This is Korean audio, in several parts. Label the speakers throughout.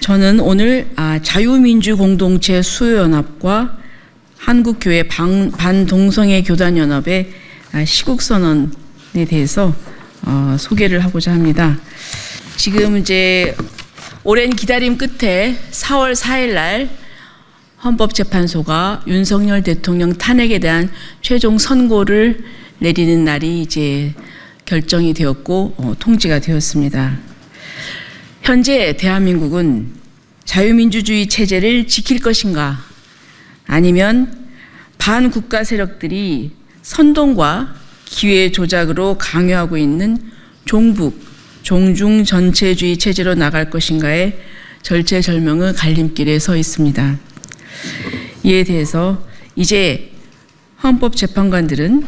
Speaker 1: 저는 오늘 자유민주공동체 수요연합과 한국교회 반동성애 교단연합의 시국선언에 대해서 소개를 하고자 합니다. 지금 이제 오랜 기다림 끝에 4월 4일 날 헌법재판소가 윤석열 대통령 탄핵에 대한 최종 선고를 내리는 날이 이제 결정이 되었고 통지가 되었습니다. 현재 대한민국은 자유민주주의 체제를 지킬 것인가, 아니면 반국가 세력들이 선동과 기회 조작으로 강요하고 있는 종북, 종중 전체주의 체제로 나갈 것인가에 절체절명의 갈림길에 서 있습니다. 이에 대해서 이제 헌법재판소는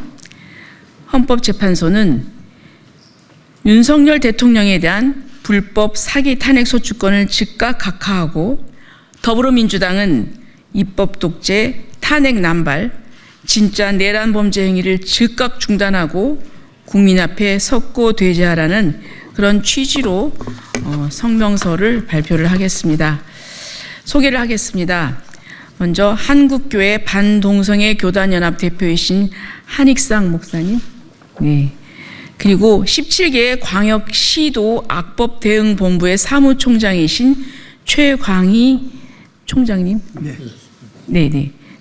Speaker 1: 윤석열 대통령에 대한 불법 사기 탄핵 소추권을 즉각 각하하고, 더불어민주당은 입법 독재, 탄핵 남발, 진짜 내란 범죄 행위를 즉각 중단하고 국민 앞에 석고대죄하라는 그런 취지로 성명서를 발표를 하겠습니다. 소개를 하겠습니다. 먼저 한국교회 반동성애 교단연합 대표이신 한익상 목사님, 그리고 17개 광역시도 악법대응본부의 사무총장이신 최광희 총장님,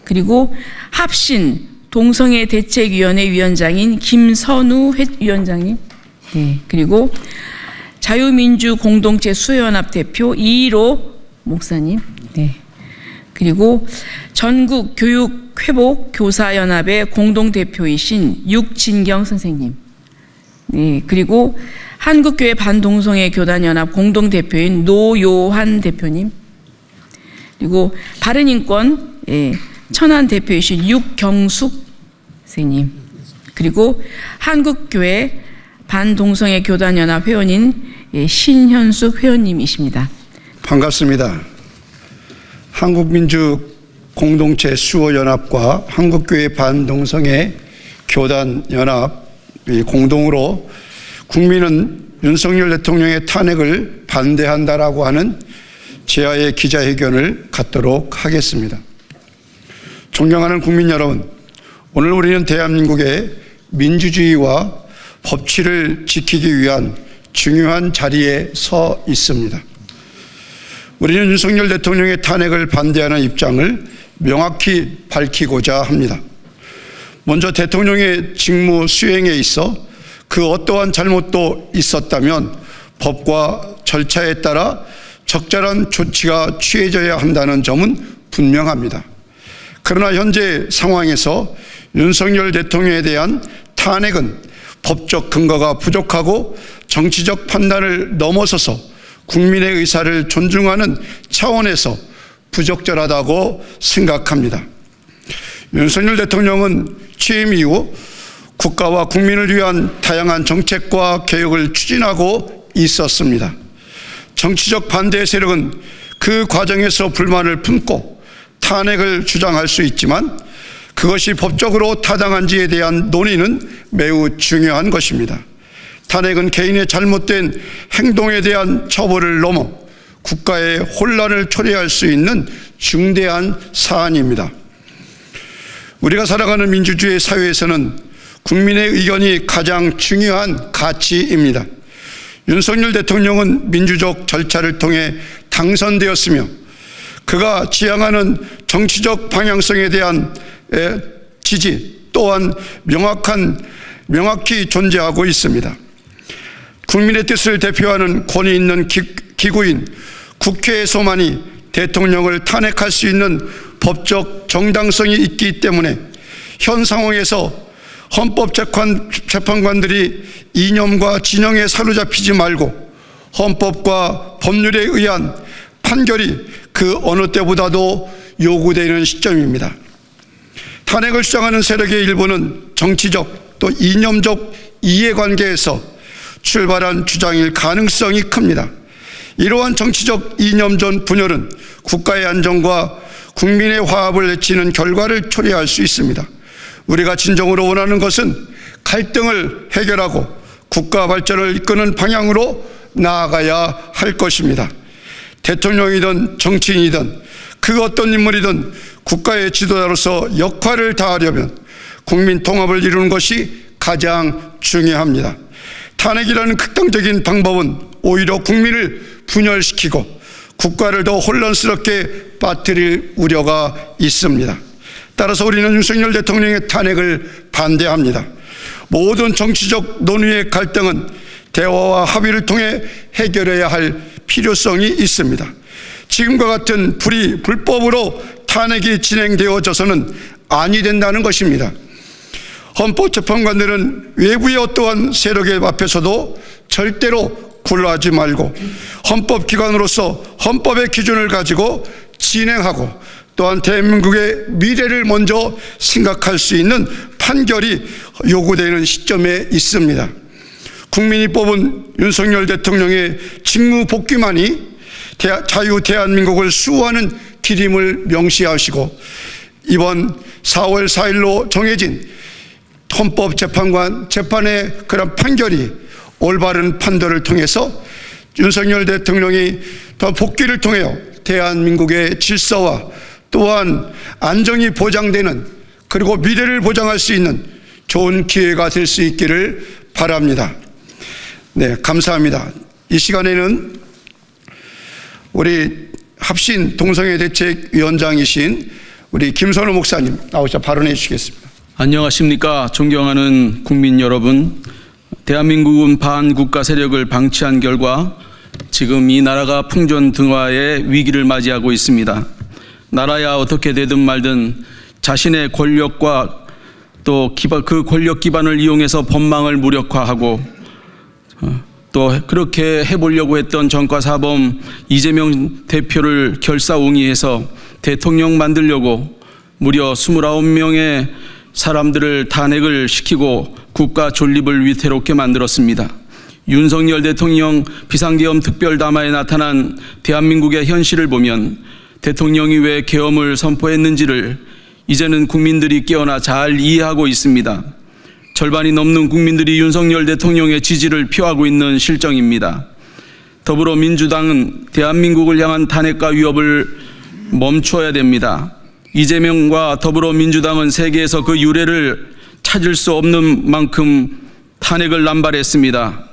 Speaker 1: 그리고 합신 동성애 대책위원회 위원장인 김선우 위원장님, 그리고 자유민주공동체 수요연합 대표 이일호 목사님, 그리고 전국교육회복교사연합의 공동대표이신 육진경 선생님, 그리고 한국교회 반동성애 교단연합 공동대표인 노요한 대표님, 그리고 바른인권 천안 대표이신 육경숙 선생님, 그리고 한국교회 반동성애 교단연합 회원인 신현숙 회원님이십니다.
Speaker 2: 반갑습니다. 한국민주공동체 수호연합과 한국교회 반동성애 교단연합 공동으로 국민은 윤석열 대통령의 탄핵을 반대한다라고 하는 제야의 기자회견을 갖도록 하겠습니다. 존경하는 국민 여러분, 오늘 우리는 대한민국의 민주주의와 법치를 지키기 위한 중요한 자리에 서 있습니다. 우리는 윤석열 대통령의 탄핵을 반대하는 입장을 명확히 밝히고자 합니다. 먼저 대통령의 직무 수행에 있어 그 어떠한 잘못도 있었다면 법과 절차에 따라 적절한 조치가 취해져야 한다는 점은 분명합니다. 그러나 현재 상황에서 윤석열 대통령에 대한 탄핵은 법적 근거가 부족하고 정치적 판단을 넘어서서 국민의 의사를 존중하는 차원에서 부적절하다고 생각합니다. 윤석열 대통령은 취임 이후 국가와 국민을 위한 다양한 정책과 개혁을 추진하고 있었습니다. 정치적 반대 세력은 그 과정에서 불만을 품고 탄핵을 주장할 수 있지만 그것이 법적으로 타당한지에 대한 논의는 매우 중요한 것입니다. 탄핵은 개인의 잘못된 행동에 대한 처벌을 넘어 국가의 혼란을 초래할 수 있는 중대한 사안입니다. 우리가 살아가는 민주주의 사회에서는 국민의 의견이 가장 중요한 가치입니다. 윤석열 대통령은 민주적 절차를 통해 당선되었으며 그가 지향하는 정치적 방향성에 대한 지지 또한 명확히 존재하고 있습니다. 국민의 뜻을 대표하는 권위 있는 기구인 국회에서만이 대통령을 탄핵할 수 있는 법적 정당성이 있기 때문에 현 상황에서 헌법재판관들이 이념과 진영에 사로잡히지 말고 헌법과 법률에 의한 판결이 그 어느 때보다도 요구되는 시점입니다. 탄핵을 주장하는 세력의 일부는 정치적 또 이념적 이해관계에서 출발한 주장일 가능성이 큽니다. 이러한 정치적 이념전 분열은 국가의 안정과 국민의 화합을 해치는 결과를 초래할 수 있습니다. 우리가 진정으로 원하는 것은 갈등을 해결하고 국가 발전을 이끄는 방향으로 나아가야 할 것입니다. 대통령이든 정치인이든 그 어떤 인물이든 국가의 지도자로서 역할을 다하려면 국민 통합을 이루는 것이 가장 중요합니다. 탄핵이라는 극단적인 방법은 오히려 국민을 분열시키고 국가를 더 혼란스럽게 빠뜨릴 우려가 있습니다. 따라서 우리는 윤석열 대통령의 탄핵을 반대합니다. 모든 정치적 논의의 갈등은 대화와 합의를 통해 해결해야 할 필요성이 있습니다. 지금과 같은 불법으로 탄핵이 진행되어져서는 아니 된다는 것입니다. 헌법재판관들은 외부의 어떠한 세력의 앞에서도 절대로 굴하지 말고 헌법기관으로서 헌법의 기준을 가지고 진행하고 또한 대한민국의 미래를 먼저 생각할 수 있는 판결이 요구되는 시점에 있습니다. 국민이 뽑은 윤석열 대통령의 직무 복귀만이 자유 대한민국을 수호하는 길임을 명시하시고 이번 4월 4일로 정해진 헌법재판관 재판의 그런 판결이 올바른 판단을 통해서 윤석열 대통령이 더 복귀를 통하여 대한민국의 질서와 또한 안정이 보장되는 그리고 미래를 보장할 수 있는 좋은 기회가 될 수 있기를 바랍니다. 네, 감사합니다. 이 시간에는 우리 합신 동성애 대책위원장이신 우리 김선호 목사님 나오셔서 발언해 주시겠습니다.
Speaker 3: 안녕하십니까. 존경하는 국민 여러분, 대한민국은 반국가 세력을 방치한 결과 지금 이 나라가 풍전등화의 위기를 맞이하고 있습니다. 나라야 어떻게 되든 말든 자신의 권력과 또 그 권력 기반을 이용해서 법망을 무력화하고 또 그렇게 해보려고 했던 전과사범 이재명 대표를 결사옹이해서 대통령 만들려고 무려 29명의 사람들을 탄핵을 시키고 국가 존립을 위태롭게 만들었습니다. 윤석열 대통령 비상계엄 특별담화에 나타난 대한민국의 현실을 보면 대통령이 왜 계엄을 선포했는지를 이제는 국민들이 깨어나 잘 이해하고 있습니다. 절반이 넘는 국민들이 윤석열 대통령의 지지를 표하고 있는 실정입니다. 더불어민주당은 대한민국을 향한 탄핵과 위협을 멈춰야 됩니다. 이재명과 더불어민주당은 세계에서 그 유례를 찾을 수 없는 만큼 탄핵을 남발했습니다.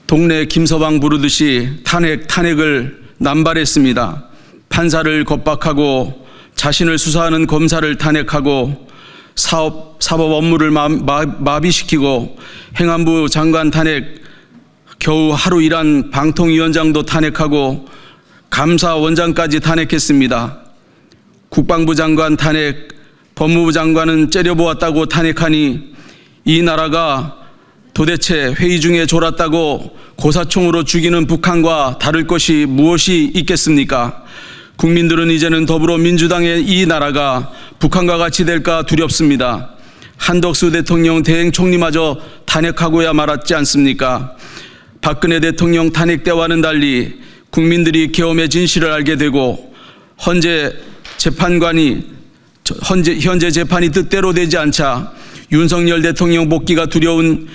Speaker 3: 동네 김서방 부르듯이 탄핵을 남발했습니다. 판사를 겁박하고 자신을 수사하는 검사를 탄핵하고 사법 업무를 마비시키고 행안부 장관 탄핵, 겨우 하루 일한 방통위원장도 탄핵하고 감사원장까지 탄핵했습니다. 국방부 장관 탄핵, 법무부 장관은 째려보았다고 탄핵하니 이 나라가 도대체 회의 중에 졸았다고 고사총으로 죽이는 북한과 다를 것이 무엇이 있겠습니까? 국민들은 이제는 더불어민주당의 이 나라가 북한과 같이 될까 두렵습니다. 한덕수 대통령 대행 총리마저 탄핵하고야 말았지 않습니까? 박근혜 대통령 탄핵 때와는 달리 국민들이 계엄의 진실을 알게 되고 현재 재판이 뜻대로 되지 않자 윤석열 대통령 복귀가 두려운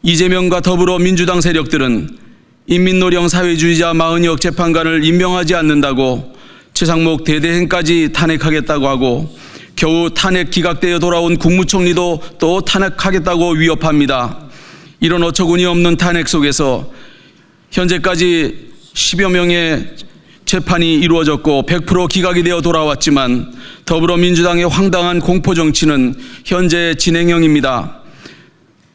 Speaker 3: 이재명과 더불어민주당 세력들은 인민노령 사회주의자 40여 재판관을 임명하지 않는다고 최상목 대대행까지 탄핵하겠다고 하고 겨우 탄핵 기각되어 돌아온 국무총리도 또 탄핵하겠다고 위협합니다. 이런 어처구니 없는 탄핵 속에서 현재까지 10여 명의 재판이 이루어졌고 100% 기각이 되어 돌아왔지만 더불어민주당의 황당한 공포정치는 현재 진행형입니다.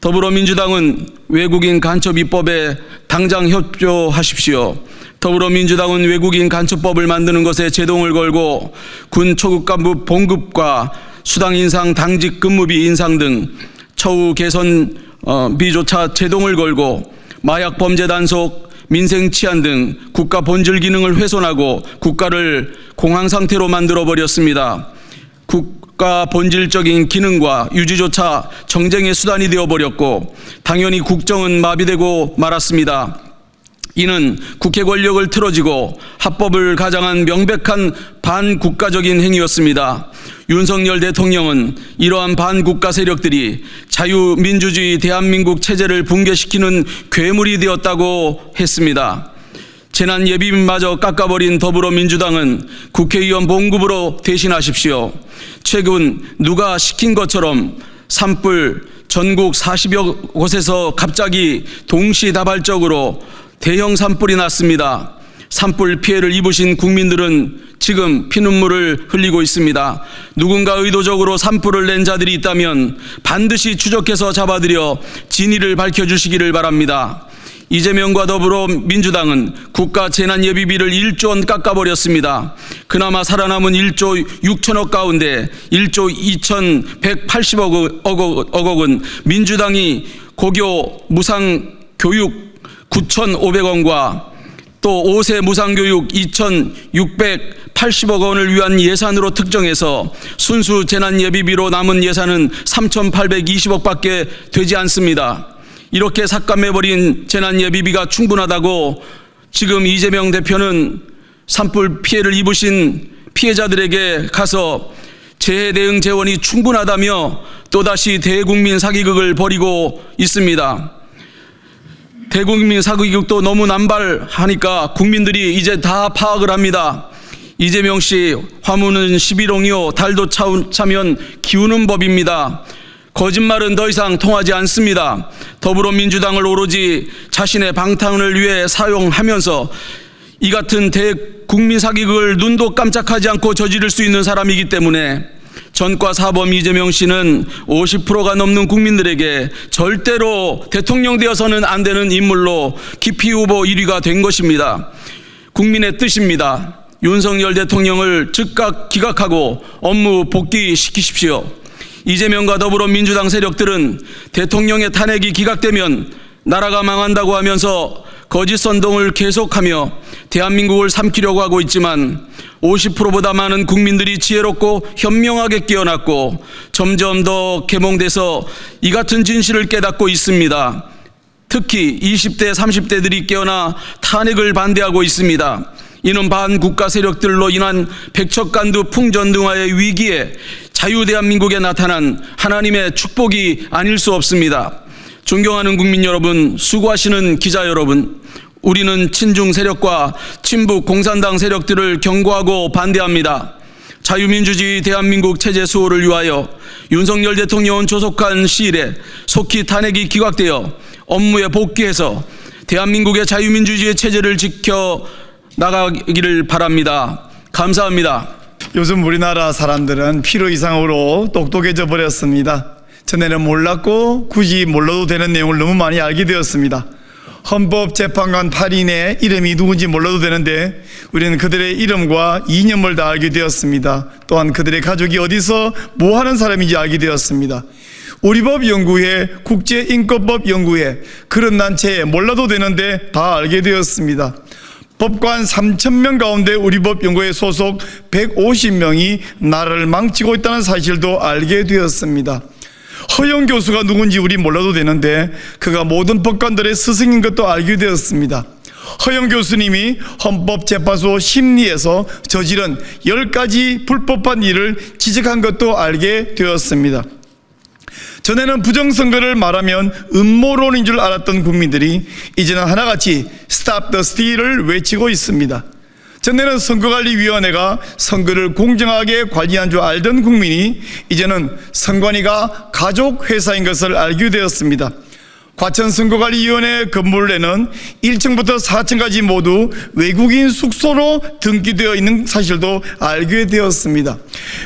Speaker 3: 더불어민주당은 외국인 간첩 입법에 당장 협조하십시오. 더불어민주당은 외국인 간첩법을 만드는 것에 제동을 걸고 군 초급 간부 봉급과 수당 인상, 당직 근무비 인상 등 처우 개선비조차 제동을 걸고 마약 범죄 단속, 민생 치안 등 국가 본질 기능을 훼손하고 국가를 공황 상태로 만들어 버렸습니다. 국가 본질적인 기능과 유지조차 정쟁의 수단이 되어버렸고 당연히 국정은 마비되고 말았습니다. 이는 국회 권력을 틀어지고 합법을 가장한 명백한 반국가적인 행위였습니다. 윤석열 대통령은 이러한 반국가 세력들이 자유민주주의 대한민국 체제를 붕괴시키는 괴물이 되었다고 했습니다. 재난 예비비마저 깎아버린 더불어민주당은 국회의원 봉급으로 대신하십시오. 최근 누가 시킨 것처럼 산불 전국 40여 곳에서 갑자기 동시다발적으로 대형 산불이 났습니다. 산불 피해를 입으신 국민들은 지금 피눈물을 흘리고 있습니다. 누군가 의도적으로 산불을 낸 자들이 있다면 반드시 추적해서 잡아들여 진위를 밝혀주시기를 바랍니다. 이재명과 더불어민주당은 국가 재난예비비를 1조 원 깎아버렸습니다. 그나마 살아남은 1조 6천억 가운데 1조 2,180억 원은 민주당이 고교 무상교육 9,500원과 또 5세 무상교육 2,680억 원을 위한 예산으로 특정해서 순수 재난예비비로 남은 예산은 3,820억밖에 되지 않습니다. 이렇게 삭감해버린 재난예비비가 충분하다고 지금 이재명 대표는 산불 피해를 입으신 피해자들에게 가서 재해 대응 재원이 충분하다며 또다시 대국민 사기극을 벌이고 있습니다. 대국민 사기극도 너무 남발하니까 국민들이 이제 다 파악을 합니다. 이재명 씨 화물은 11홍이요 달도 차면 기우는 법입니다. 거짓말은 더 이상 통하지 않습니다. 더불어민주당을 오로지 자신의 방탄을 위해 사용하면서 이 같은 대국민 사기극을 눈도 깜짝하지 않고 저지를 수 있는 사람이기 때문에 전과 사범 이재명 씨는 50%가 넘는 국민들에게 절대로 대통령 되어서는 안 되는 인물로 기피 후보 1위가 된 것입니다. 국민의 뜻입니다. 윤석열 대통령을 즉각 기각하고 업무 복귀시키십시오. 이재명과 더불어민주당 세력들은 대통령의 탄핵이 기각되면 나라가 망한다고 하면서 거짓 선동을 계속하며 대한민국을 삼키려고 하고 있지만 50%보다 많은 국민들이 지혜롭고 현명하게 깨어났고 점점 더 계몽돼서 이 같은 진실을 깨닫고 있습니다. 특히 20대, 30대들이 깨어나 탄핵을 반대하고 있습니다. 이는 반국가 세력들로 인한 백척간두 풍전등화의 위기에 자유대한민국에 나타난 하나님의 축복이 아닐 수 없습니다. 존경하는 국민 여러분, 수고하시는 기자 여러분, 우리는 친중 세력과 친북 공산당 세력들을 경고하고 반대합니다. 자유민주주의 대한민국 체제 수호를 위하여 윤석열 대통령은 조속한 시일에 속히 탄핵이 기각되어 업무에 복귀해서 대한민국의 자유민주주의 체제를 지켜 나가기를 바랍니다. 감사합니다.
Speaker 4: 요즘 우리나라 사람들은 필요 이상으로 똑똑해져 버렸습니다. 전에는 몰랐고 굳이 몰라도 되는 내용을 너무 많이 알게 되었습니다. 헌법재판관 8인의 이름이 누군지 몰라도 되는데 우리는 그들의 이름과 이념을 다 알게 되었습니다. 또한 그들의 가족이 어디서 뭐 하는 사람인지 알게 되었습니다. 우리법연구회, 국제인권법연구회, 그런 단체에 몰라도 되는데 다 알게 되었습니다. 법관 3,000명 가운데 우리법연구회 소속 150명이 나라를 망치고 있다는 사실도 알게 되었습니다. 허영 교수가 누군지 우리 몰라도 되는데 그가 모든 법관들의 스승인 것도 알게 되었습니다. 허영 교수님이 헌법재판소 심리에서 저지른 10가지 불법한 일을 지적한 것도 알게 되었습니다. 전에는 부정선거를 말하면 음모론인 줄 알았던 국민들이 이제는 하나같이 Stop the Steal을 외치고 있습니다. 전에는 선거관리위원회가 선거를 공정하게 관리한 줄 알던 국민이 이제는 선관위가 가족회사인 것을 알게 되었습니다. 과천선거관리위원회 건물에는 1층부터 4층까지 모두 외국인 숙소로 등기되어 있는 사실도 알게 되었습니다.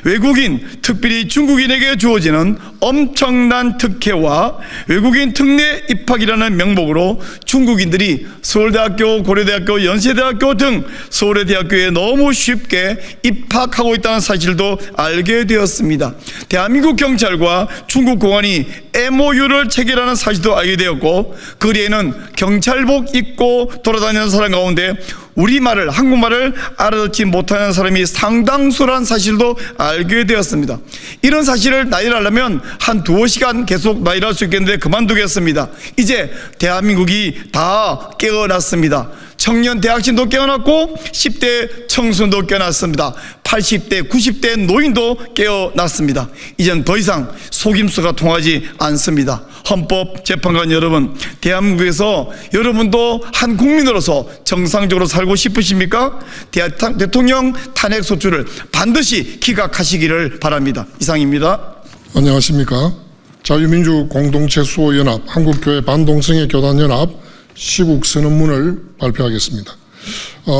Speaker 4: 외국인, 특별히 중국인에게 주어지는 엄청난 특혜와 외국인 특례 입학이라는 명목으로 중국인들이 서울대학교, 고려대학교, 연세대학교 등 서울의 대학교에 너무 쉽게 입학하고 있다는 사실도 알게 되었습니다. 대한민국 경찰과 중국 공안이 MOU를 체결하는 사실도 알게 되었고 거리에는 경찰복 입고 돌아다니는 사람 가운데 우리말을, 한국말을 알아듣지 못하는 사람이 상당수라는 사실도 알게 되었습니다. 이런 사실을 나열하려면 한 2시간 계속 나열할 수 있겠는데 그만두겠습니다. 이제 대한민국이 다 깨어났습니다. 청년 대학생도 깨어났고 10대 청소년도 깨어났습니다. 80대 90대 노인도 깨어났습니다. 이젠 더 이상 속임수가 통하지 않습니다. 헌법재판관 여러분, 대한민국에서 여러분도 한 국민으로서 정상적으로 살고 싶으십니까? 대통령 탄핵소추를 반드시 기각하시기를 바랍니다. 이상입니다.
Speaker 5: 안녕하십니까. 자유민주공동체수호연합 한국교회 반동성애 교단연합 시국선언문을 발표하겠습니다.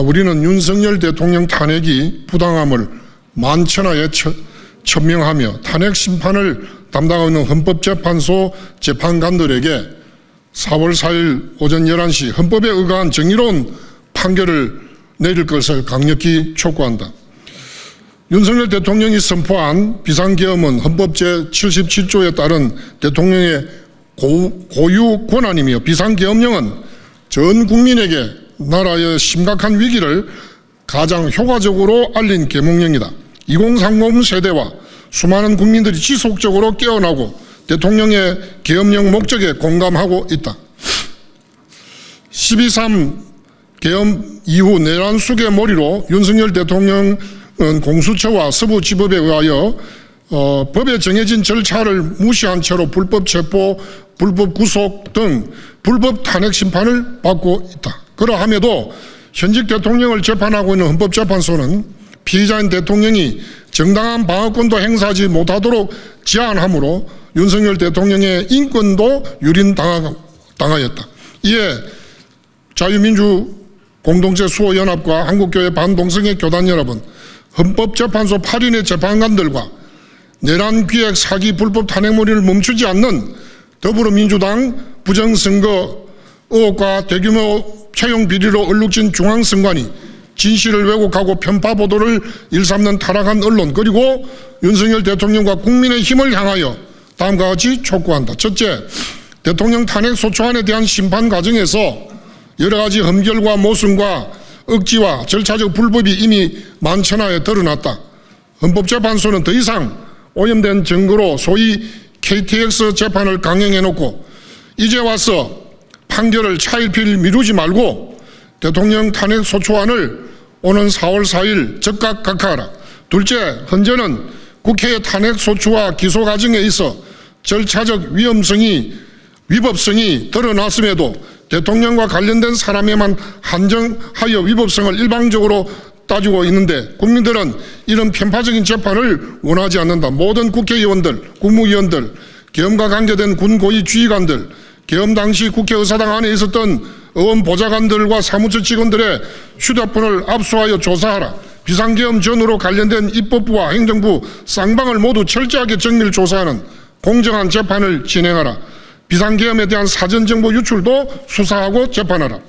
Speaker 5: 우리는 윤석열 대통령 탄핵이 부당함을 만천하에 천명하며 탄핵 심판을 담당하고 있는 헌법재판소 재판관들에게 4월 4일 오전 11시 헌법에 의거한 정의로운 판결을 내릴 것을 강력히 촉구한다. 윤석열 대통령이 선포한 비상계엄은 헌법 제77조에 따른 대통령의 고유 권한이며 비상계엄령은 전 국민에게 나라의 심각한 위기를 가장 효과적으로 알린 계몽령이다. 2030 세대와 수많은 국민들이 지속적으로 깨어나고 대통령의 계엄령 목적에 공감하고 있다. 12.3 계엄 이후 내란 숙의 몰이로 윤석열 대통령은 공수처와 서부지법에 의하여 법에 정해진 절차를 무시한 채로 불법 체포, 불법 구속 등 불법 탄핵 심판을 받고 있다. 그러함에도 현직 대통령을 재판하고 있는 헌법재판소는 피의자인 대통령이 정당한 방어권도 행사하지 못하도록 제한하므로 윤석열 대통령의 인권도 유린당하였다. 이에 자유민주공동체수호연합과 한국교회 반동성애 교단연합은 헌법재판소 8인의 재판관들과 내란기획 사기 불법 탄핵몰이를 멈추지 않는 더불어민주당 부정선거 의혹과 대규모 채용 비리로 얼룩진 중앙선관위, 진실을 왜곡하고 편파 보도를 일삼는 타락한 언론, 그리고 윤석열 대통령과 국민의힘을 향하여 다음과 같이 촉구한다. 첫째, 대통령 탄핵 소추안에 대한 심판 과정에서 여러 가지 흠결과 모순과 억지와 절차적 불법이 이미 만천하에 드러났다. 헌법재판소는 더 이상 오염된 증거로 소위 KTX 재판을 강행해놓고 이제 와서 판결을 차일피일 미루지 말고 대통령 탄핵 소추안을 오는 4월 4일 즉각 각하하라. 둘째, 현재는 국회의 탄핵 소추와 기소 과정에 있어 절차적 위법성이 드러났음에도 대통령과 관련된 사람에만 한정하여 위법성을 일방적으로 따지고 있는데 국민들은 이런 편파적인 재판을 원하지 않는다. 모든 국회의원들, 국무위원들, 계엄과 관계된 군 고위 지휘관들, 계엄 당시 국회의사당 안에 있었던 의원 보좌관들과 사무처 직원들의 휴대폰을 압수하여 조사하라. 비상계엄 전후로 관련된 입법부와 행정부 쌍방을 모두 철저하게 정밀 조사하는 공정한 재판을 진행하라. 비상계엄에 대한 사전정보 유출도 수사하고 재판하라.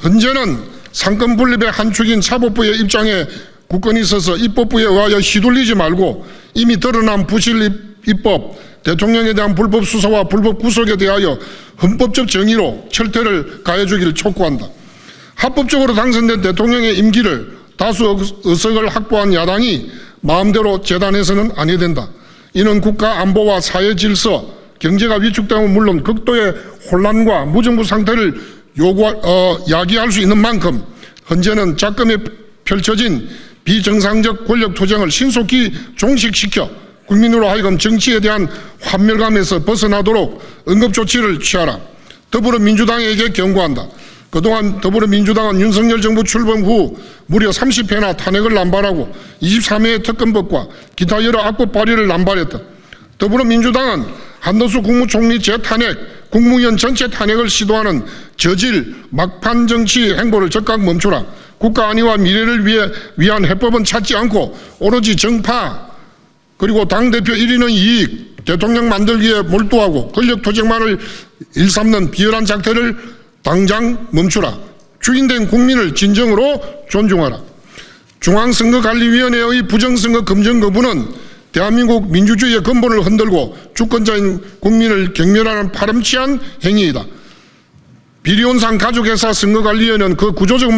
Speaker 5: 현재는 상권 분립의 한 축인 사법부의 입장에 굳건히 서서 입법부에 의하여 휘둘리지 말고 이미 드러난 부실 입법, 대통령에 대한 불법 수사와 불법 구속에 대하여 헌법적 정의로 철퇴를 가해주기를 촉구한다. 합법적으로 당선된 대통령의 임기를 다수 의석을 확보한 야당이 마음대로 재단해서는 아니 된다. 이는 국가 안보와 사회 질서, 경제가 위축되면 물론 극도의 혼란과 무정부 상태를 야기할 수 있는 만큼 현재는 작금에 펼쳐진 비정상적 권력 투쟁을 신속히 종식시켜 국민으로 하여금 정치에 대한 환멸감에서 벗어나도록 응급조치를 취하라. 더불어민주당에게 경고한다. 그동안 더불어민주당은 윤석열 정부 출범 후 무려 30회나 탄핵을 남발하고 23회의 특검법과 기타 여러 악법 발의를 남발했다. 더불어민주당은 한덕수 국무총리 재탄핵, 국무위원 전체 탄핵을 시도하는 저질 막판 정치 행보를 즉각 멈추라. 국가 안위와 미래를 위한 해법은 찾지 않고 오로지 정파 그리고 당대표 1인의 이익, 대통령 만들기에 몰두하고 권력투쟁만을 일삼는 비열한 작태를 당장 멈추라. 주인된 국민을 진정으로 존중하라. 중앙선거관리위원회의 부정선거 검증 거부는 대한민국 민주주의의 근본을 흔들고 주권자인 국민을 경멸하는 파렴치한 행위이다. 비리온산 가족회사 선거관리위원회는 그 구조적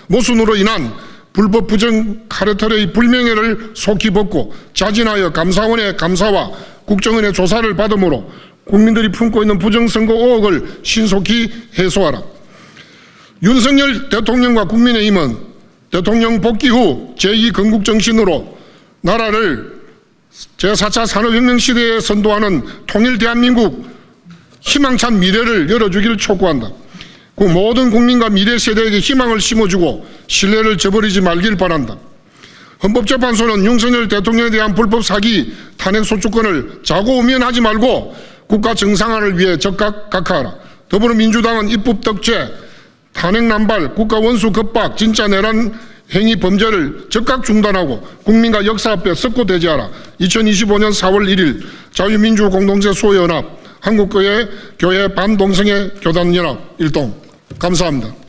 Speaker 5: 모순으로 인한 불법 부정 카르텔의 불명예를 속히 벗고 자진하여 감사원의 감사와 국정원의 조사를 받음으로 국민들이 품고 있는 부정선거 의혹을 신속히 해소하라. 윤석열 대통령과 국민의힘은 대통령 복귀 후 제2건국 정신으로 나라를 제4차 산업혁명 시대에 선도하는 통일 대한민국 희망찬 미래를 열어주기를 촉구한다. 그 모든 국민과 미래 세대에게 희망을 심어주고 신뢰를 저버리지 말길 바란다. 헌법재판소는 윤석열 대통령에 대한 불법 사기 탄핵 소추권을 자고우면하지 말고 국가 정상화를 위해 적극 각하하라. 더불어민주당은 입법 덕죄, 탄핵 남발, 국가 원수 겁박, 진짜 내란 행위 범죄를 즉각 중단하고 국민과 역사 앞에 썩고 대지하라. 2025년 4월 1일 자유민주공동체 수호연합 한국교회 반동성애 교단연합 일동. 감사합니다.